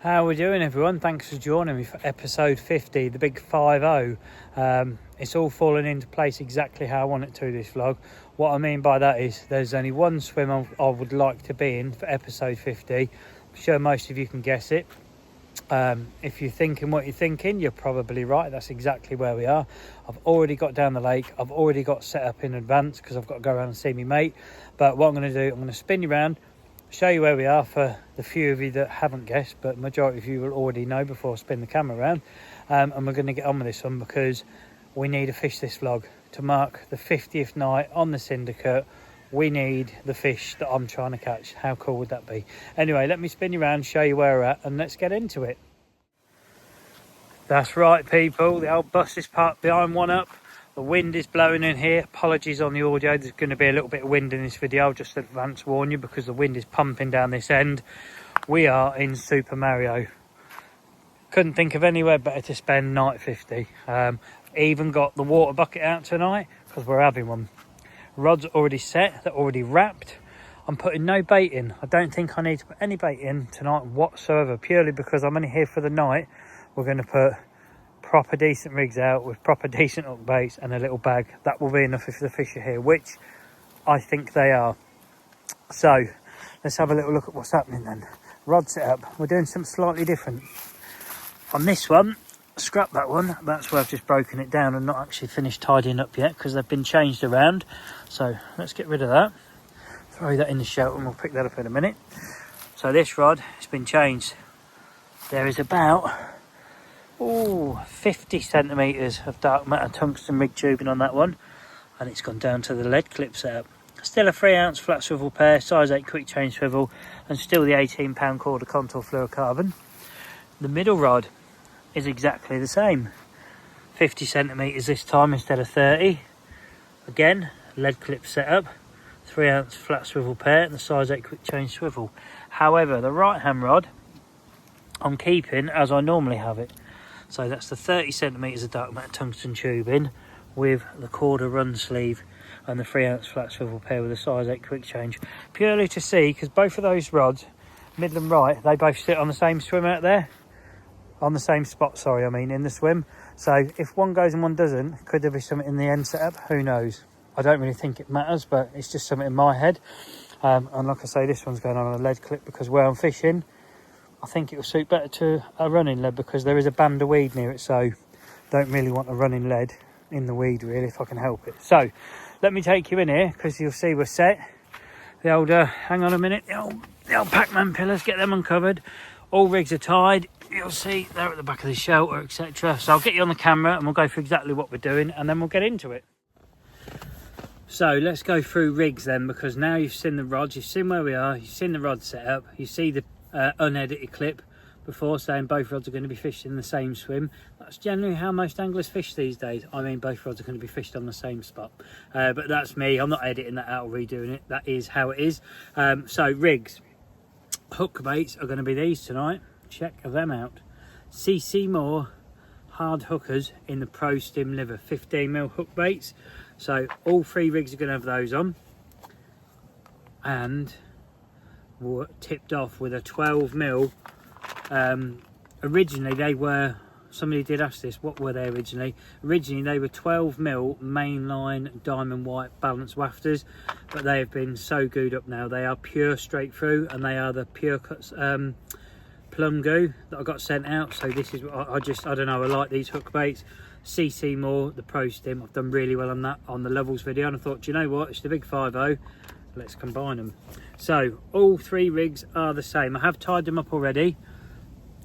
How are we doing, everyone? Thanks for joining me for episode 50, the big 50. It's all fallen into place exactly how I want it to, this vlog. What I mean by that is there's only one swim I would like to be in for episode 50. I'm sure most of you can guess it. If you're thinking what you're thinking, you're probably right. That's exactly where we are. I've already got down the lake. I've already got set up in advance because I've got to go around and see my mate. But what I'm going to do, I'm going to spin you around, show you where we are for the few of you that haven't guessed, but majority of you will already know before I spin the camera around. And we're going to get on with this one because we need to fish this vlog to mark the 50th night on the Syndicate. We need the fish that I'm trying to catch. How cool would that be? Anyway, let me spin you around, show you where we're at, and let's get into it. That's right, people. The old bus is parked behind One Up. The wind is blowing in here. Apologies on the audio. There's going to be a little bit of wind in this video. I'll just advance warn you because the wind is pumping down this end. We are in Super Mario. Couldn't think of anywhere better to spend night 50. Even got the water bucket out tonight because we're having one. Rod's already set. They're already wrapped. I'm putting no bait in. I don't think I need to put any bait in tonight whatsoever, purely because I'm only here for the night. We're going to put proper decent rigs out with proper decent hook baits and a little bag. That will be enough if the fish are here, which I think they are. So let's have a little look at what's happening then. Rod set up. We're doing something slightly different on this one. Scrap that one. That's where I've just broken it down and not actually finished tidying up yet because they've been changed around. So let's get rid of that, throw that in the shelter and we'll pick that up in a minute. So this rod has been changed. There is about 50 centimeters of dark matter tungsten rig tubing on that one, and it's gone down to the lead clip setup. Still a 3-ounce flat swivel pair, size 8 quick change swivel, and still the 18-pound KORDA contour fluorocarbon. The middle rod is exactly the same, 50 centimeters this time instead of 30. Again, lead clip setup, 3-ounce flat swivel pair, and the size 8 quick change swivel. However, the right hand rod I'm keeping as I normally have it. So that's the 30 centimeters of dark matter tungsten tubing with the KORDA run sleeve and the 3-ounce flat swivel pair with a size 8 quick change. Purely to see, because both of those rods, middle and right, they both sit on the same swim out there. On the same spot, sorry, I mean, in the swim. So if one goes and one doesn't, could there be something in the end setup? Who knows? I don't really think it matters, but it's just something in my head. And like I say, this one's going on a lead clip because where I'm fishing, I think it will suit better to a running lead because there is a band of weed near it, so don't really want a running lead in the weed really if I can help it. So let me take you in here because you'll see we're set. The old, hang on a minute, the old Pac-Man pillars, get them uncovered. All rigs are tied. You'll see they're at the back of the shelter, etc. So I'll get you on the camera and we'll go through exactly what we're doing and then we'll get into it. So let's go through rigs then, because now you've seen the rods, you've seen where we are, you've seen the rod set up, you see the unedited clip before saying both rods are going to be fished in the same swim. That's generally how most anglers fish these days. I mean, both rods are going to be fished on the same spot, but that's me. I'm not editing that out or redoing it. That is how it is. So rigs, hook baits are going to be these tonight. Check them out. CC Moore hard hookers in the Pro Stim Liver 15mm hook baits. So all three rigs are going to have those on, and were tipped off with a 12mm. Originally they were, somebody did ask this, what were they originally? Originally they were 12mm mainline diamond white balanced wafters, but they have been so gooed up now. They are pure straight through and they are the pure cuts plum goo that I got sent out. So this is, I don't know, I like these hook baits. CC Moore, the Pro Stim, I've done really well on that on the levels video, and I thought, do you know what, it's the big 50, let's combine them. So all three rigs are the same. I have tied them up already.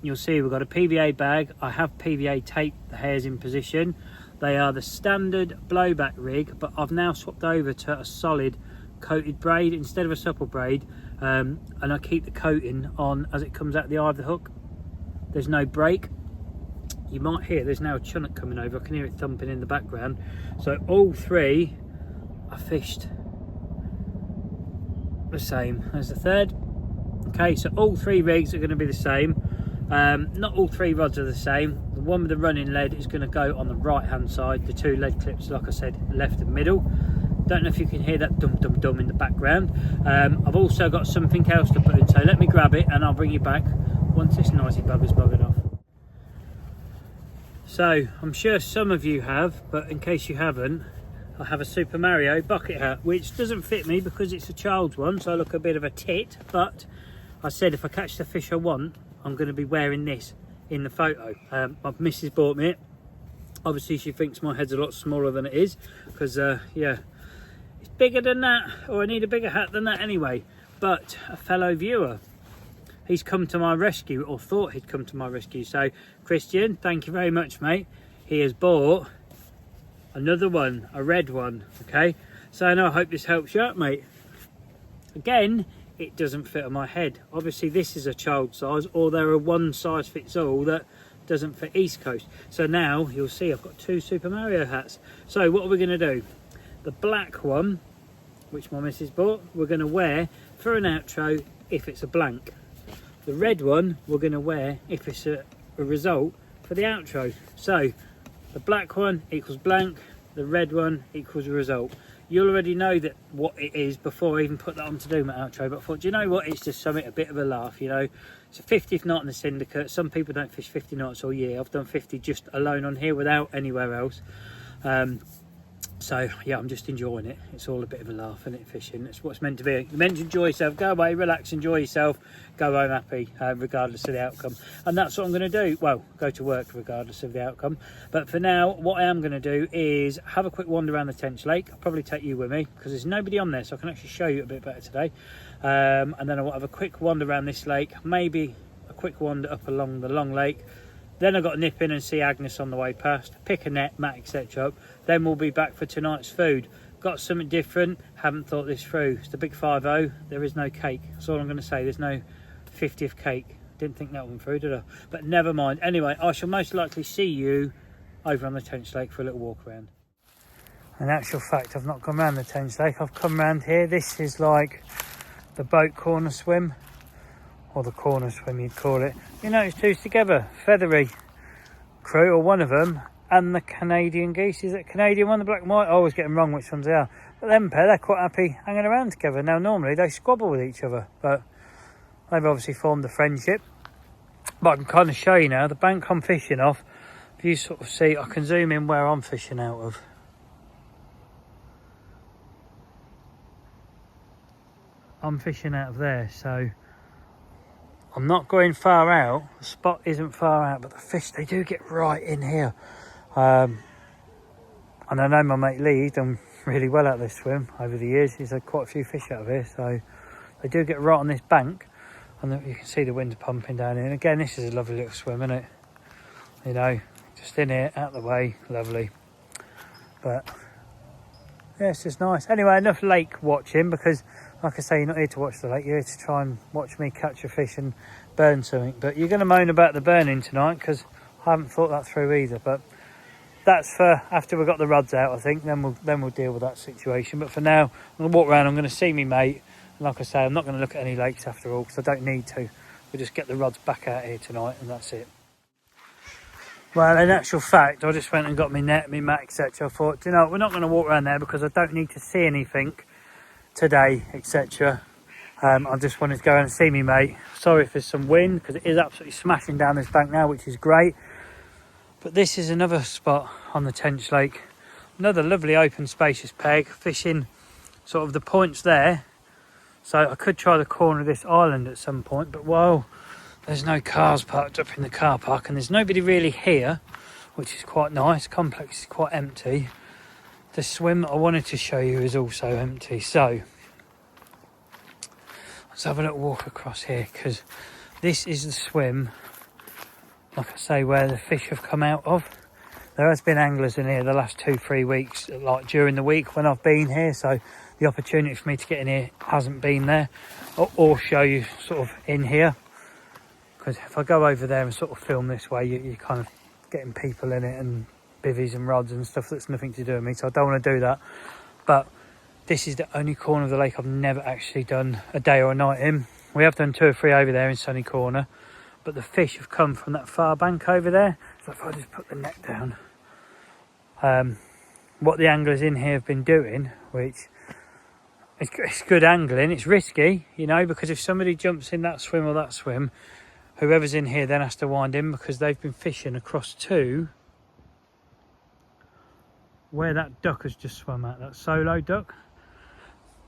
You'll see we've got a PVA bag. I have PVA taped the hairs in position. They are the standard blowback rig, but I've now swapped over to a solid coated braid instead of a supple braid, and I keep the coating on as it comes out the eye of the hook. There's no break. You might hear there's now a chunnock coming over. I can hear it thumping in the background. So all three are fished the same as the third. Okay, so all three rigs are going to be the same. Not all three rods are the same. The one with the running lead is going to go on the right hand side. The two lead clips, like I said, left and middle. Don't know if you can hear that dum dum dum in the background. I've also got something else to put in, so let me grab it and I'll bring you back once this nicey bugger's buggered off. So I'm sure some of you have, but in case you haven't, I have a Super Mario bucket hat, which doesn't fit me because it's a child's one, so I look a bit of a tit. But I said if I catch the fish I want, I'm going to be wearing this in the photo. My missus bought me it. Obviously she thinks my head's a lot smaller than it is, because yeah, it's bigger than that, or I need a bigger hat than that anyway. But a fellow viewer, he's come to my rescue, or thought he'd come to my rescue. So Christian, thank you very much, mate. He has bought another one, a red one. Okay, so I hope this helps you out, mate. Again, it doesn't fit on my head. Obviously this is a child size, or there are one size fits all that doesn't fit East Coast. So now you'll see I've got two Super Mario hats. So what are we going to do? The black one, which my missus bought, we're going to wear for an outro if it's a blank. The red one we're going to wear if it's a result for the outro. So the black one equals blank, the red one equals a result. You'll already know that what it is before I even put that on to do my outro, but I thought, do you know what, it's just something, a bit of a laugh, you know. It's a 50th night in the syndicate. Some people don't fish 50 nights all year. I've done 50 just alone on here without anywhere else. So yeah, I'm just enjoying it. It's all a bit of a laugh, isn't it, fishing? It's what's meant to be. You're meant to enjoy yourself, go away, relax, enjoy yourself, go home happy, regardless of the outcome. And that's what I'm going to do. Well, go to work regardless of the outcome. But for now, what I am going to do is have a quick wander around the Tench Lake. I'll probably take you with me because there's nobody on there, so I can actually show you a bit better today. And then I'll have a quick wander around this lake, maybe a quick wander up along the long lake. Then I've got to nip in and see Agnes on the way past, pick a net, mat, etc. up. Then we'll be back for tonight's food. Got something different, haven't thought this through. It's the big 5-0, there is no cake. That's all I'm going to say, there's no 50th cake. Didn't think that one through, did I? But never mind. Anyway, I shall most likely see you over on the Tench Lake for a little walk around. In actual fact, I've not gone around the Tench Lake, I've come around here. This is like the boat corner swim, or the corner swim you'd call it. You know, it's two together, feathery crew, or one of them, and the Canadian geese. Is it Canadian one, the black and white? I always get them wrong which ones they are. But them pair, they're quite happy hanging around together. Now normally they squabble with each other, but they've obviously formed a friendship. But I can kind of show you now the bank I'm fishing off. If you sort of see, I can zoom in where I'm fishing out of. I'm fishing out of there, so I'm not going far out. The spot isn't far out, but the fish, they do get right in here. And I know my mate Lee, he's done really well at this swim over the years. He's had quite a few fish out of here, so they do get right on this bank. And you can see the wind pumping down here. And again, this is a lovely little swim, isn't it? You know, just in here, out the way, lovely. But yeah, it's just nice. Anyway, enough lake watching, because like I say, you're not here to watch the lake, you're here to try and watch me catch a fish and burn something. But you're going to moan about the burning tonight, because I haven't thought that through either. But that's for after we've got the rods out, I think. Then we'll deal with that situation. But for now, I'm going to walk around, I'm going to see me mate. And like I say, I'm not going to look at any lakes after all, because I don't need to. We'll just get the rods back out here tonight, and that's it. Well, in actual fact, I just went and got my net, my mat, etc. I thought, you know, we're not going to walk around there because I don't need to see anything today, etc. I just wanted to go and see me mate. Sorry if there's some wind, because it is absolutely smashing down this bank now, which is great. But this is another spot on the Tench Lake. Another lovely open spacious peg, fishing sort of the points there. So I could try the corner of this island at some point, but while there's no cars parked up in the car park and there's nobody really here, which is quite nice, complex is quite empty, the swim I wanted to show you is also empty. So let's have a little walk across here, because this is the swim, like I say, where the fish have come out of. There has been anglers in here the last 2-3 weeks, like during the week when I've been here, so the opportunity for me to get in here hasn't been there, or show you sort of in here, because if I go over there and sort of film this way, you're kind of getting people in it and bivvies and rods and stuff that's nothing to do with me, so I don't want to do that. But this is the only corner of the lake I've never actually done a day or a night in. We have done 2 or 3 over there in Sunny Corner, but the fish have come from that far bank over there. So if I just put the net down, what the anglers in here have been doing, which it's good angling, it's risky, you know, because if somebody jumps in that swim or that swim, whoever's in here then has to wind in, because they've been fishing across to where that duck has just swum at, that solo duck.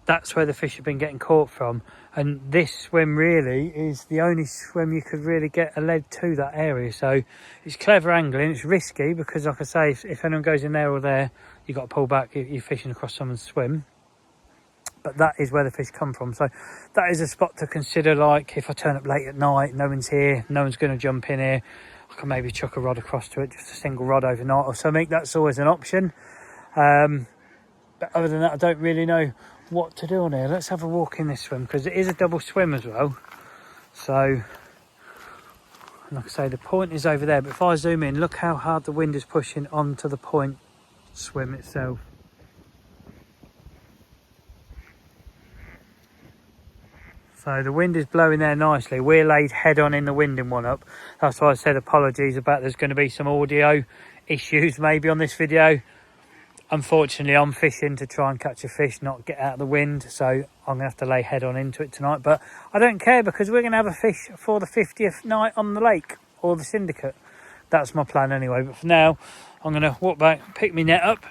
That's where the fish have been getting caught from, and this swim really is the only swim you could really get a lead to that area. So it's clever angling, it's risky, because like I say, if anyone goes in there or there, you've got to pull back, you're fishing across someone's swim. But that is where the fish come from, so that is a spot to consider. Like if I turn up late at night, no one's here, no one's going to jump in here, I can maybe chuck a rod across to it, just a single rod overnight or something. That's always an option. But other than that, I don't really know what to do on here. Let's have a walk in this swim, because it is a double swim as well. So like I say, the point is over there, but if I zoom in, look how hard the wind is pushing onto the point swim itself. So the wind is blowing there nicely. We're laid head on in the wind in one up. That's why I said apologies about there's going to be some audio issues maybe on this video. Unfortunately, I'm fishing to try and catch a fish, not get out of the wind, so I'm going to have to lay head on into it tonight. But I don't care, because we're going to have a fish for the 50th night on the lake, or the Syndicate. That's my plan anyway. But for now, I'm going to walk back, pick my net up,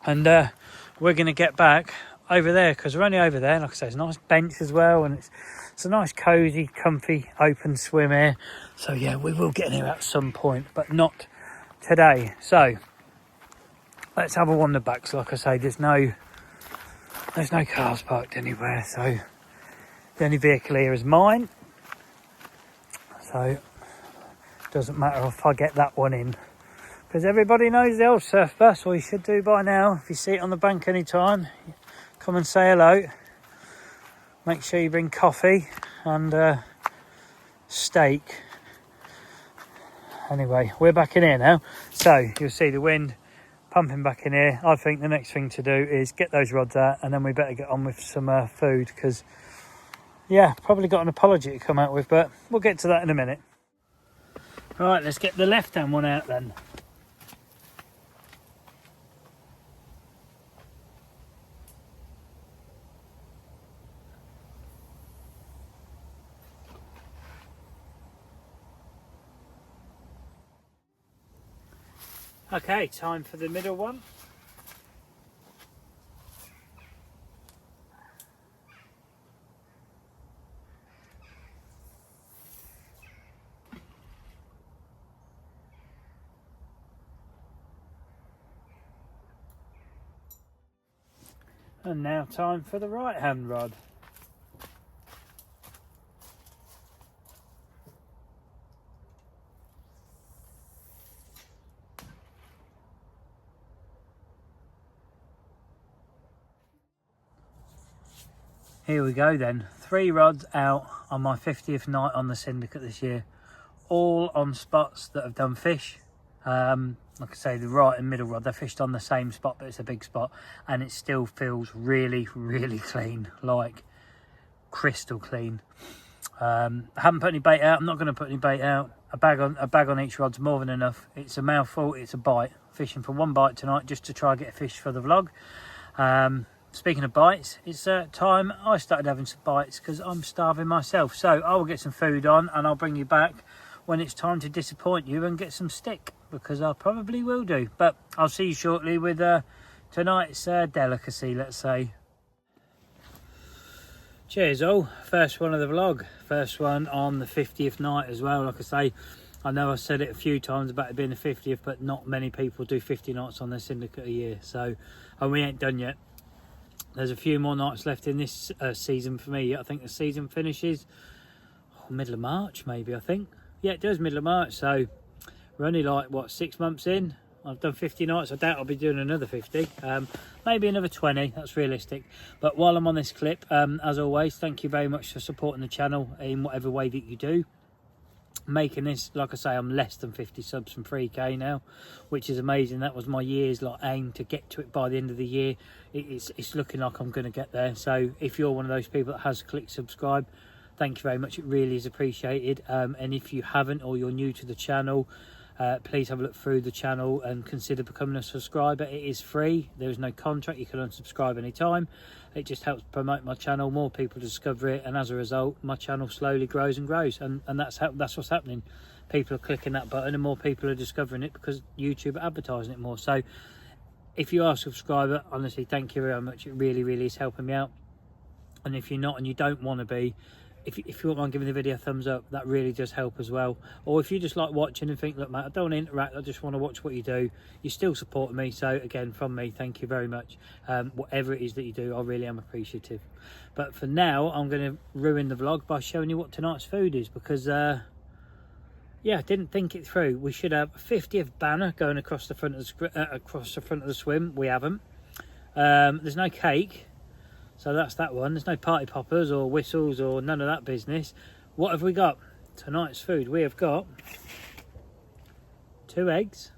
and we're going to get back over there, because we're only over there. Like I say, it's a nice bench as well, and it's a nice, cosy, comfy, open swim here. So yeah, we will get in here at some point, but not today. So let's have a wander back. So like I say, there's no cars parked anywhere, so the only vehicle here is mine. So it doesn't matter if I get that one in, because everybody knows the old surf bus. Or you should do by now. If you see it on the bank anytime, come and say hello. Make sure you bring coffee and steak. Anyway, we're back in here now, so you'll see the wind pumping back in here. I think the next thing to do is get those rods out, and then we better get on with some food, because yeah, probably got an apology to come out with, but we'll get to that in a minute. Right, let's get the left hand one out then. Okay, time for the middle one. And now time for the right hand rod. Here we go then, 3 rods out on my 50th night on the Syndicate this year, all on spots that have done fish. Like I say, the right and middle rod, they're fished on the same spot, but it's a big spot, and it still feels really, really clean, like crystal clean. I haven't put any bait out. I'm not going to put any bait out. A bag on each rod's more than enough. It's a mouthful, it's a bite. Fishing for 1 bite tonight, just to try and get a fish for the vlog. Speaking of bites, it's time I started having some bites, because I'm starving myself. So I will get some food on, and I'll bring you back when it's time to disappoint you and get some stick, because I probably will do. But I'll see you shortly with tonight's delicacy, let's say. Cheers all, first one of the vlog, first one on the 50th night as well. Like I say, I know I've said it a few times about it being the 50th, but not many people do 50 nights on their Syndicate a year. So, and we ain't done yet. There's a few more nights left in this season for me. I think the season finishes middle of March, maybe, I think. Yeah, it does, middle of March. So we're only like, what, 6 months in? I've done 50 nights. I doubt I'll be doing another 50. Maybe another 20. That's realistic. But while I'm on this clip, as always, thank you very much for supporting the channel in whatever way that you do. Making this, like I say, I'm less than 50 subs from 3k now, which is amazing. That was my year's aim to get to it by the end of the year. It's looking like I'm going to get there. So if you're one of those people that has clicked subscribe, thank you very much. It really is appreciated. And if you haven't, or you're new to the channel, please have a look through the channel and consider becoming a subscriber. It is free, there is no contract, you can unsubscribe anytime. It just helps promote my channel, more people discover it, and as a result my channel slowly grows and grows, and that's what's happening. People are clicking that button and more people are discovering it because YouTube are advertising it more. So if you are a subscriber, honestly, thank you very much. It really is helping me out. And if you're not and you don't want to be, if you wouldn't mind giving the video a thumbs up, that really does help as well. Or if you just like watching and think, look mate, I don't want to interact, I just want to watch what you do, you're still supporting me. So again, from me, thank you very much. Whatever it is that you do, I really am appreciative. But for now, I'm going to ruin the vlog by showing you what tonight's food is, because yeah, I didn't think it through. We should have a 50th banner going across the front of the swim. We haven't. There's no cake, so that's that one. There's no party poppers or whistles or none of that business. What have we got? Tonight's food, we have got 2 eggs.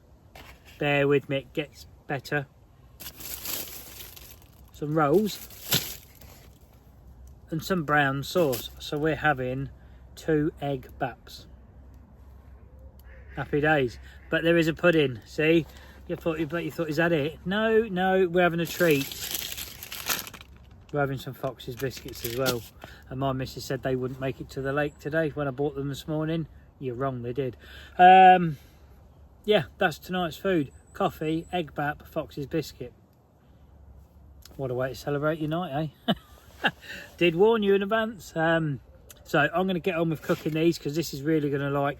Bear with me, it gets better. Some rolls and some brown sauce. So we're having 2 egg baps. Happy days. But there is a pudding. See, you thought, is that it? No, we're having a treat. We're having some Fox's biscuits as well. And my missus said they wouldn't make it to the lake today when I bought them this morning. You're wrong, they did. Yeah, that's tonight's food. Coffee, egg bap, Fox's biscuit. What a way to celebrate your night, eh? Did warn you in advance. So I'm going to get on with cooking these, because this is really going to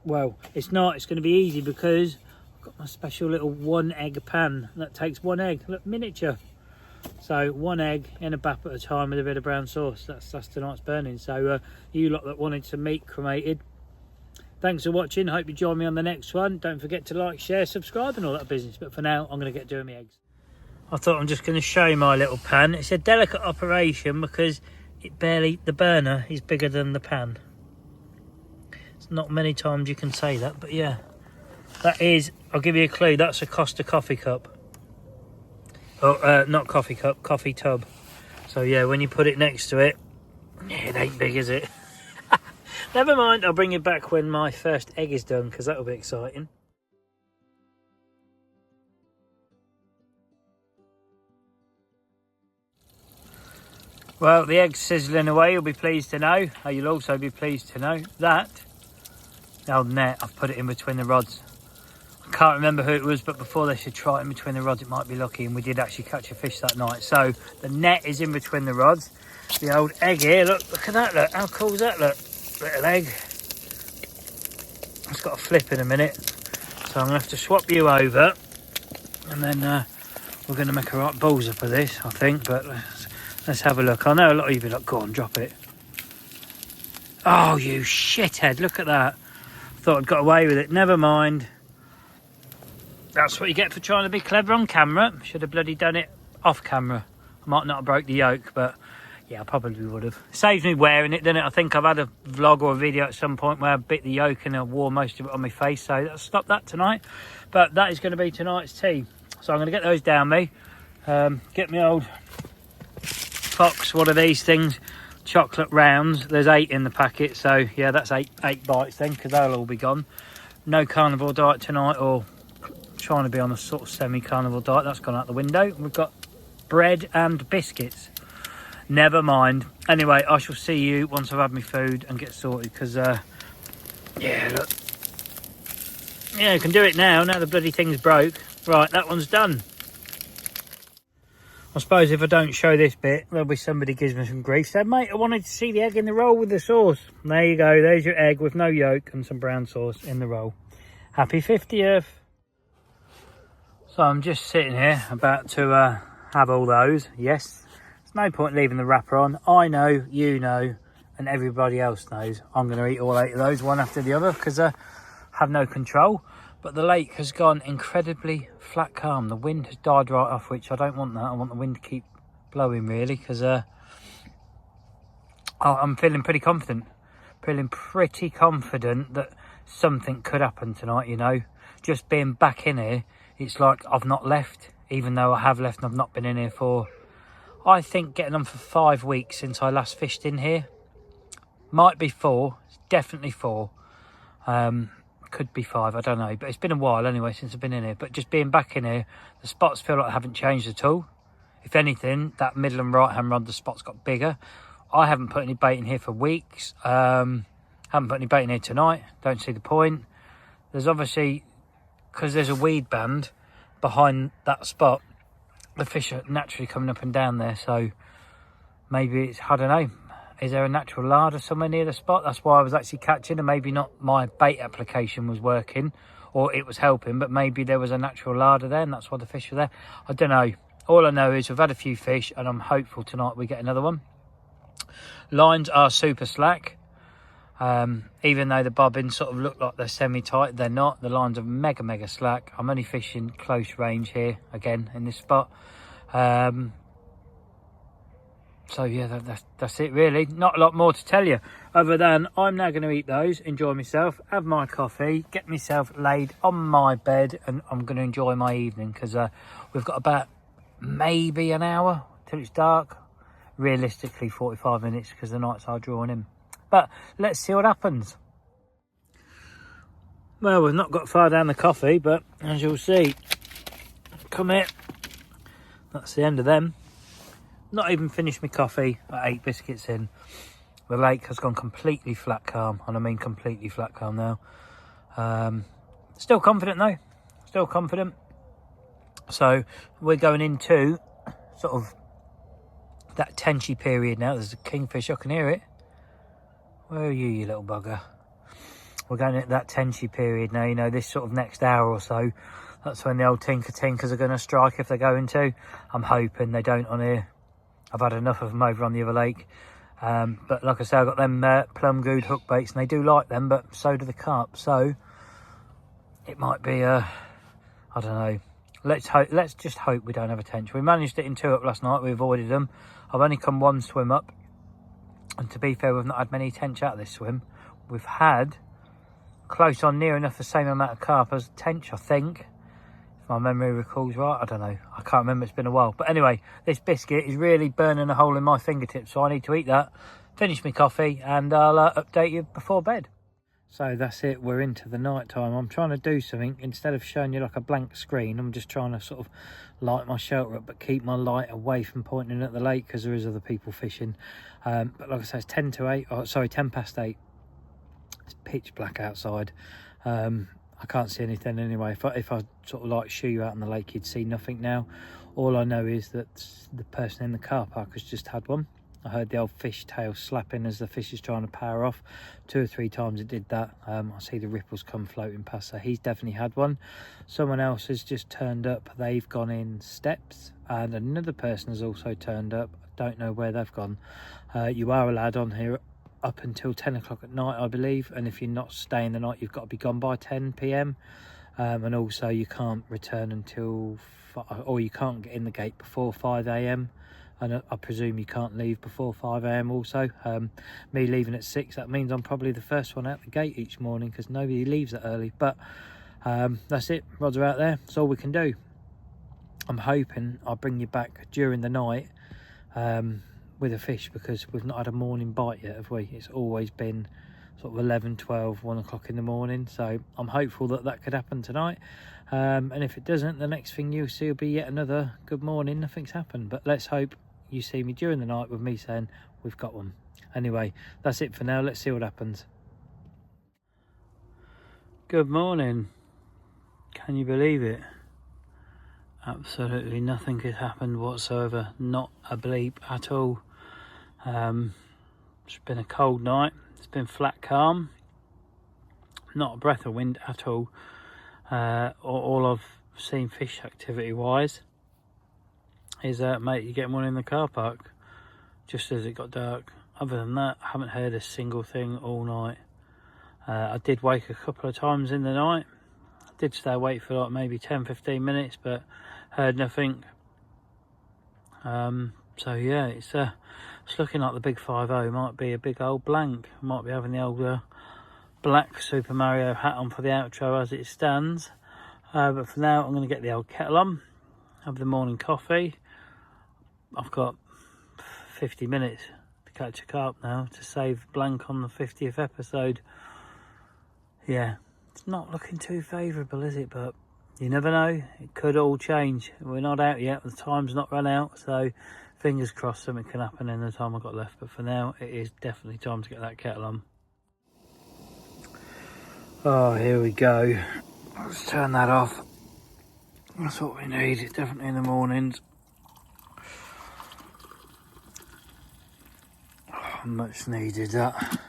well, it's not, it's going to be easy because I've got my special little 1 egg pan that takes 1 egg. Look, miniature. So 1 egg in a bap at a time with a bit of brown sauce. That's tonight's burning. So you lot that wanted some meat cremated, thanks for watching. Hope you join me on the next one. Don't forget to like, share, subscribe and all that business. But for now, I'm going to get doing my eggs. I thought I'm just going to show you my little pan. It's a delicate operation because the burner is bigger than the pan. Not many times you can say that, but yeah, that is, I'll give you a clue, that's a Costa coffee cup. Oh, not coffee cup, coffee tub. So yeah, when you put it next to it, yeah, it ain't big, is it? Never mind, I'll bring you back when my first egg is done, because that'll be exciting. Well, the egg's sizzling away, you'll be pleased to know. You'll also be pleased to know that the old net, I've put it in between the rods. I can't remember who it was, but before they should try it in between the rods, it might be lucky, and we did actually catch a fish that night. So the net is in between the rods. The old egg here, look at that, look, how cool is that, look, little egg. It's got a flip in a minute, so I'm gonna have to swap you over, and then we're gonna make a right balls up of this, I think. But let's have a look. I know a lot of you be like, go on, drop it. Oh, you shithead, look at that. Thought I'd got away with it, never mind. That's what you get for trying to be clever on camera. Should have bloody done it off camera. I might not have broke the yoke, but yeah, I probably would have. Saves me wearing it, doesn't it? I think I've had a vlog or a video at some point where I bit the yoke and I wore most of it on my face, so I'll stop that tonight. But that is going to be tonight's tea. So I'm going to get those down me. Get my old Fox, what are these things? Chocolate rounds. There's 8 in the packet, so yeah, that's 8 bites then, because they'll all be gone. No carnivore diet tonight, or trying to be on a sort of semi-carnivore diet. That's gone out the window. We've got bread and biscuits. Never mind. Anyway, I shall see you once I've had my food and get sorted, because yeah, look, yeah, you can do it now the bloody thing's broke. Right, that one's done. I suppose if I don't show this bit, there'll be somebody gives me some grief. Said, mate, I wanted to see the egg in the roll with the sauce. And there you go. There's your egg with no yolk and some brown sauce in the roll. Happy 50th. So I'm just sitting here about to have all those. Yes, there's no point leaving the wrapper on. I know, you know, and everybody else knows I'm going to eat all 8 of those one after the other, because I have no control. But the lake has gone incredibly flat calm. The wind has died right off, which I don't want that. I want the wind to keep blowing, really, because I'm feeling pretty confident. Feeling pretty confident that something could happen tonight, you know. Just being back in here, it's like I've not left, even though I have left and I've not been in here for, I think, getting on for 5 weeks since I last fished in here. Might be 4, it's definitely 4. could be 5, I don't know, but it's been a while anyway since I've been in here. But just being back in here, the spots feel like they haven't changed at all. If anything, that middle and right hand rod, the spots got bigger. I haven't put any bait in here for weeks. Haven't put any bait in here tonight, don't see the point. There's obviously, because there's a weed band behind that spot, the fish are naturally coming up and down there. So maybe it's, I don't know, is there a natural larder somewhere near the spot? That's why I was actually catching, and maybe not my bait application was working or it was helping, but maybe there was a natural larder there and that's why the fish were there. I don't know. All I know is we've had a few fish and I'm hopeful tonight we get another one. Lines are super slack. Even though the bobbins sort of look like they're semi-tight, they're not. The lines are mega slack. I'm only fishing close range here again in this spot. So yeah, that's it really. Not a lot more to tell you other than I'm now going to eat those, enjoy myself, have my coffee, get myself laid on my bed, and I'm going to enjoy my evening because we've got about maybe an hour till it's dark. Realistically 45 minutes because the nights are drawing in. But let's see what happens. Well, we've not got far down the coffee, but as you'll see, come here, that's the end of them. Not even finished my coffee at 8 biscuits in. The lake has gone completely flat calm, and I mean completely flat calm now. Still confident though, still confident. So we're going into sort of that tenchy period now. There's a kingfish, I can hear it. Where are you, you little bugger? We're going into that tenchy period now, you know, this sort of next hour or so. That's when the old tinkers are going to strike if they're going to. I'm hoping they don't on here. I've had enough of them over on the other lake. But like I say, I've got them plum good hook baits, and they do like them, but so do the carp. So it might be, I don't know. Let's just hope we don't have a tench. We managed it in 2 up last night. We avoided them. I've only come 1 swim up. And to be fair, we've not had many tench out of this swim. We've had close on near enough the same amount of carp as tench, I think. If my memory recalls right, I don't know. I can't remember, it's been a while. But anyway, this biscuit is really burning a hole in my fingertips, so I need to eat that, finish my coffee, and I'll update you before bed. So that's it, we're into the night time. I'm trying to do something, instead of showing you like a blank screen, I'm just trying to sort of light my shelter up, but keep my light away from pointing at the lake because there is other people fishing. But like I say, it's 10 past 8. It's pitch black outside. I can't see anything anyway. If I sort of like shoo you out on the lake, you'd see nothing now. All I know is that the person in the car park has just had one. I heard the old fish tail slapping as the fish is trying to power off. 2 or 3 times it did that. I see the ripples come floating past, so he's definitely had one. Someone else has just turned up. They've gone in steps, and another person has also turned up. I don't know where they've gone. You are allowed on here up until 10 o'clock at night, I believe, and if you're not staying the night, you've got to be gone by 10 p.m. And also you can't return until or you can't get in the gate before 5 a.m. and I presume you can't leave before 5 a.m. also. Me leaving at 6, that means I'm probably the first one out the gate each morning because nobody leaves that early. But that's it, rods are out there, that's all we can do. I'm hoping I'll bring you back during the night with a fish, because we've not had a morning bite yet, have we? It's always been sort of 11, 12, 1 o'clock in the morning. So I'm hopeful that that could happen tonight. And if it doesn't, the next thing you'll see will be yet another good morning. Nothing's happened, but let's hope you see me during the night with me saying we've got one. Anyway, that's it for now. Let's see what happens. Good morning. Can you believe it? Absolutely nothing has happened whatsoever. Not a bleep at all. It's been a cold night. It's been flat calm. Not a breath of wind at all. All I've seen fish activity wise is mate, you're getting one in the car park just as it got dark. Other than that, I haven't heard a single thing all night. I did wake a couple of times in the night. I did stay awake for like maybe 10-15 minutes, but heard nothing. So yeah, it's looking like the big 5-0 might be a big old blank. Might be having the old black Super Mario hat on for the outro as it stands. But for now, I'm going to get the old kettle on, have the morning coffee. I've got 50 minutes to catch a carp now to save blank on the 50th episode. Yeah, It's not looking too favourable, is it? But you never know, it could all change. We're not out yet, the time's not run out, so fingers crossed something can happen in the time I've got left. But for now, it is definitely time to get that kettle on. Oh, here we go. Let's turn that off. That's what we need, it's definitely in the mornings. Oh, much needed that.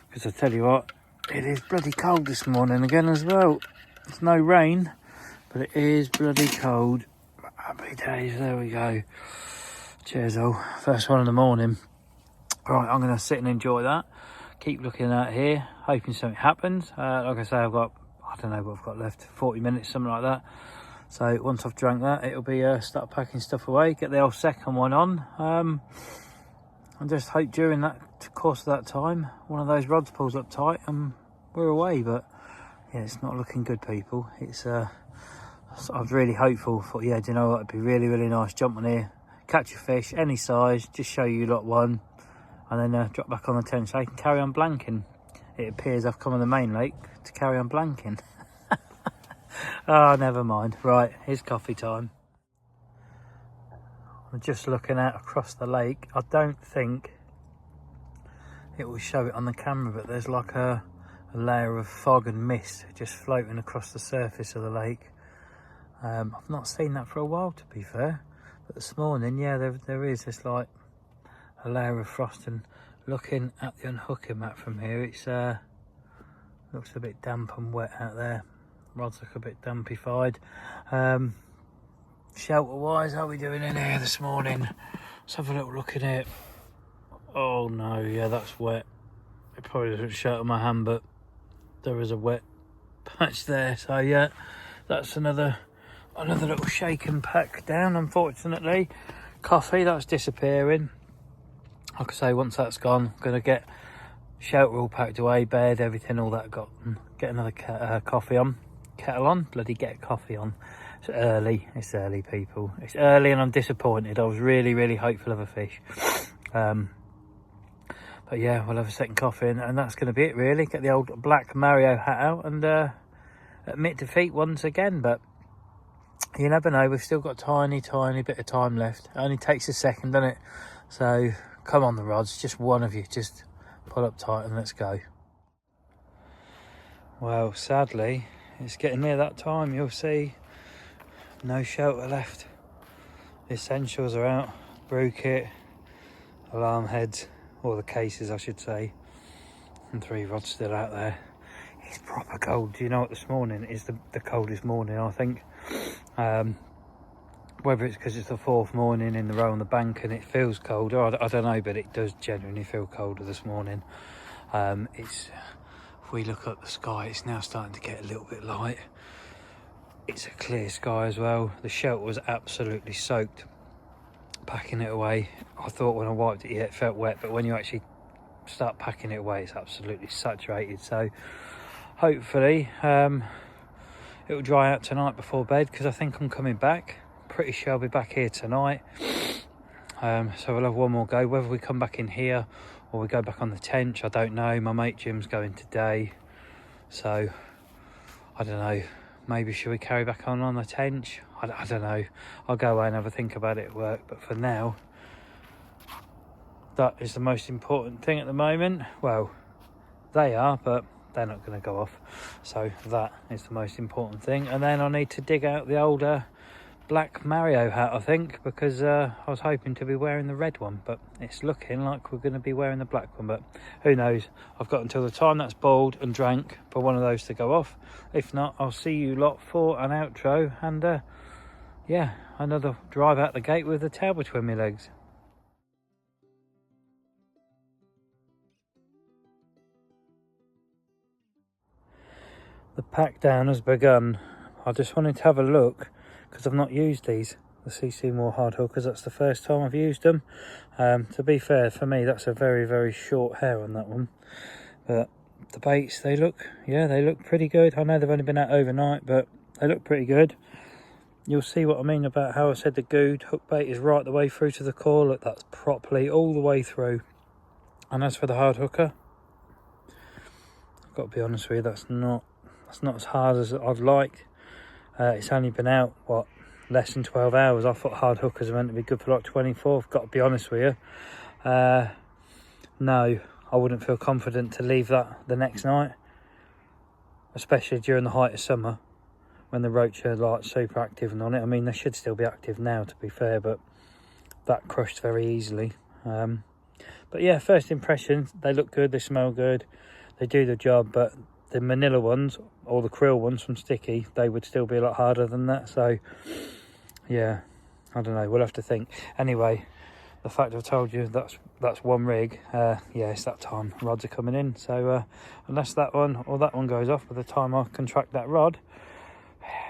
Because I tell you what, it is bloody cold this morning again as well. There's no rain, but it is bloody cold. Happy days, there we go. Cheers all, first one in the morning. Right, I'm gonna sit and enjoy that. Keep looking out here, hoping something happens. Like I say, I've got, I don't know what I've got left, 40 minutes, something like that. So once I've drank that, it'll be start packing stuff away, get the old second one on. And just hope during that course of that time, one of those rods pulls up tight and we're away. But yeah, it's not looking good, people. It's I was really hopeful for, yeah, do you know what, it'd be really, really nice, jump on here, catch a fish, any size, just show you lot one, and then drop back on the tent so I can carry on blanking. It appears I've come on the main lake to carry on blanking. Oh, never mind. Right, here's coffee time. I'm just looking out across the lake. I don't think it will show it on the camera, but there's like a layer of fog and mist just floating across the surface of the lake. I've not seen that for a while, to be fair, but this morning, yeah, there is this like a layer of frost. And looking at the unhooking map from here, it's looks a bit damp and wet out there. Rods look a bit dampified. Shelter wise, how are we doing in here this morning? Let's have a little look in here. Oh no, yeah, that's wet. It probably doesn't show on my hand, but there is a wet patch there. So yeah, that's another little shake and pack down, unfortunately. Coffee, that's disappearing. Like I say, once that's gone, I'm gonna get shelter all packed away, bed, everything, all that got, get another coffee on. Kettle on, bloody get coffee on. It's early, people, it's early, and I'm disappointed. I was really hopeful of a fish, but yeah, we'll have a second coffee, and that's going to be it really. Get the old black Mario hat out and admit defeat once again. But you never know, we've still got tiny bit of time left. It only takes a second, doesn't it? So come on the rods, just one of you, just pull up tight and let's go. Well, sadly, it's getting near that time. You'll see no shelter left. The essentials are out, brew kit, alarm heads, or the cases I should say, and 3 rods still out there. It's proper cold. Do you know what, this morning is the coldest morning, I think. Whether it's because it's the 4th morning in the row on the bank and it feels colder, I don't know, but it does genuinely feel colder this morning. If we look up the sky, it's now starting to get a little bit light. It's a clear sky as well. The shelter was absolutely soaked packing it away. I thought when I wiped it, yeah, it felt wet, but when you actually start packing it away, it's absolutely saturated. So hopefully it will dry out tonight before bed, because I think I'm coming back. Pretty sure I'll be back here tonight. So we'll have one more go. Whether we come back in here or we go back on the tench, I don't know. My mate Jim's going today, so I don't know. Maybe should we carry back on the tench? I don't know. I'll go away and have a think about it at work. But for now, that is the most important thing at the moment. Well, they are, but they're not going to go off. So that is the most important thing. And then I need to dig out the older black Mario hat, I think, because I was hoping to be wearing the red one, but it's looking like we're going to be wearing the black one. But who knows? I've got until the time that's boiled and drank for one of those to go off. If not, I'll see you lot for an outro, and yeah, another drive out the gate with the tail between my legs. The pack down has begun. I just wanted to have a look, because I've not used these, the CC Moore hard hookers. That's the first time I've used them. To be fair, for me, that's a very short hair on that one. But the baits, they look pretty good. I know they've only been out overnight, but they look pretty good. You'll see what I mean about how I said the good hook bait is right the way through to the core. Look, that's properly all the way through. And as for the hard hooker, I've got to be honest with you, that's It's not as hard as I'd like. It's only been out, what, less than 12 hours. I thought hard hookers were meant to be good for like 24. I've got to be honest with you. No, I wouldn't feel confident to leave that the next night, especially during the height of summer when the roach are like super active and on it. I mean, they should still be active now, to be fair, but that crushed very easily. But yeah, first impressions, they look good, they smell good, they do the job, but the manila ones, or the krill ones from Sticky, they would still be a lot harder than that. So yeah, I don't know, we'll have to think. Anyway, the fact I've told you that's one rig, yeah, it's that time. Rods are coming in, so unless that one or that one goes off by the time I contract that rod,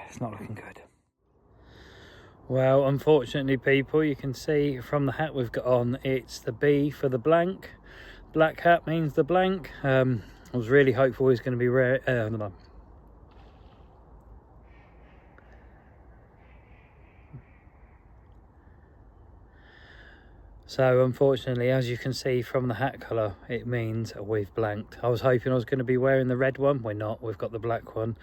it's not looking good. Well, unfortunately, people, you can see from the hat we've got on, it's the B for the blank. Black hat means the blank. I was really hopeful it was going to be rare. So unfortunately, as you can see from the hat colour, it means we've blanked. I was hoping I was going to be wearing the red one. We're not, we've got the black one.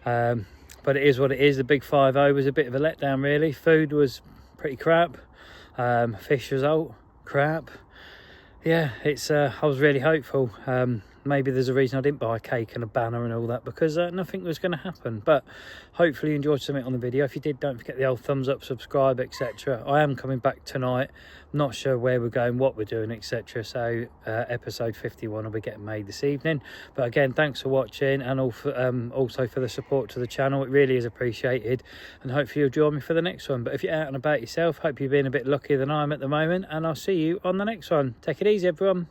But it is what it is. The big 5-0 was a bit of a letdown, really. Food was pretty crap. Fish result, crap. Yeah, it's. I was really hopeful. Maybe there's a reason I didn't buy a cake and a banner and all that, because nothing was going to happen. But hopefully you enjoyed something on the video. If you did, don't forget the old thumbs up, subscribe, etc. I am coming back tonight. Not sure where we're going, what we're doing, etc. So episode 51 will be getting made this evening. But again, thanks for watching, and also for the support to the channel. It really is appreciated, and hopefully you'll join me for the next one. But if you're out and about yourself, hope you're being a bit luckier than I am at the moment, and I'll see you on the next one. Take it easy, everyone.